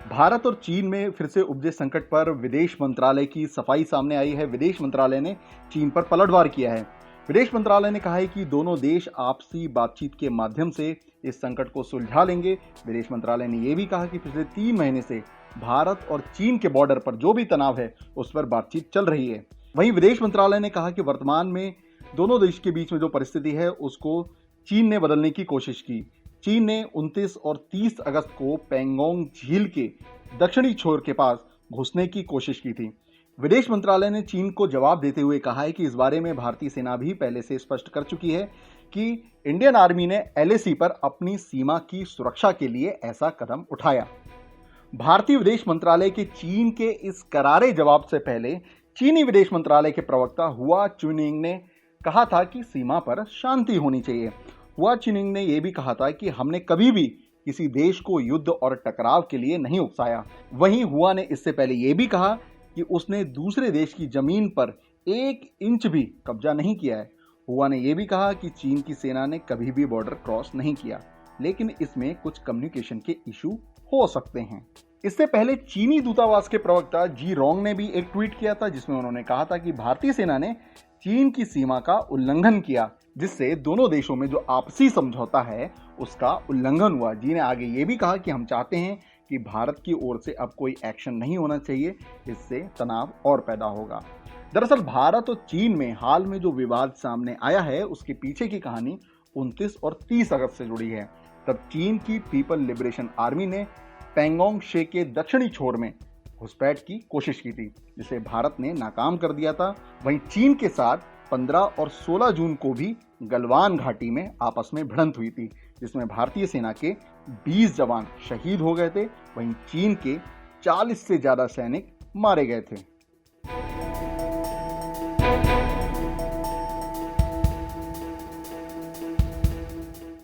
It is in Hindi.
भारत और चीन में फिर से उपजे संकट पर विदेश मंत्रालय की सफाई सामने आई है। विदेश मंत्रालय ने चीन पर पलटवार किया है। विदेश मंत्रालय ने कहा है कि दोनों देश आपसी बातचीत के माध्यम से इस संकट को सुलझा लेंगे। विदेश मंत्रालय ने यह भी कहा कि पिछले 3 महीने से भारत और चीन के बॉर्डर पर जो भी तनाव है उस पर बातचीत चल रही है। वहीं विदेश मंत्रालय ने कहा कि वर्तमान में दोनों देश के बीच में जो परिस्थिति है उसको चीन ने बदलने की कोशिश की। चीन ने 29 और 30 अगस्त को पैंगोंग झील के दक्षिणी छोर के पास घुसने की कोशिश की थी। विदेश मंत्रालय ने चीन को जवाब देते हुए कहा है कि इस बारे में भारतीय सेना भी पहले से स्पष्ट कर चुकी है कि इंडियन आर्मी ने एलएसी पर अपनी सीमा की सुरक्षा के लिए ऐसा कदम उठाया। भारतीय विदेश मंत्रालय के चीन के इस करारे जवाब से पहले चीनी विदेश मंत्रालय के प्रवक्ता हुआ चुनिंग ने कहा था कि सीमा पर शांति होनी चाहिए। हुआ चुनिंग ने यह भी कहा था कि हमने कभी भी किसी देश को युद्ध और टकराव के लिए नहीं उकसाया। वहीं हुआ ने इससे पहले यह भी कहा कि उसने दूसरे देश की जमीन पर 1 इंच भी कब्जा नहीं किया है। हुआ ने यह भी कहा कि चीन की सेना ने कभी भी बॉर्डर क्रॉस नहीं किया, लेकिन इसमें कुछ कम्युनिकेशन के इशू हो सकते हैं। इससे पहले चीनी दूतावास के प्रवक्ता जी रोंग ने भी एक ट्वीट किया था जिसमें उन्होंने कहा था कि भारतीय सेना ने चीन की सीमा का उल्लंघन किया, जिससे दोनों देशों में जो आपसी समझौता है उसका उल्लंघन हुआ। जी ने आगे ये भी कहा कि हम चाहते हैं कि भारत की ओर से अब कोई एक्शन नहीं होना चाहिए, इससे तनाव और पैदा होगा। दरअसल भारत और चीन में हाल में जो विवाद सामने आया है उसके पीछे की कहानी 29 और 30 अगस्त से जुड़ी है। तब चीन की पीपल लिबरेशन आर्मी ने पैंगोंग शे के दक्षिणी छोर में घुसपैठ की कोशिश की थी, जिसे भारत ने नाकाम कर दिया था। वहीं चीन के साथ 15 और 16 जून को भी गलवान घाटी में आपस में भिड़ंत हुई थी, जिसमें भारतीय सेना के 20 जवान शहीद हो गए थे। वहीं चीन के 40 से ज्यादा सैनिक मारे गए थे।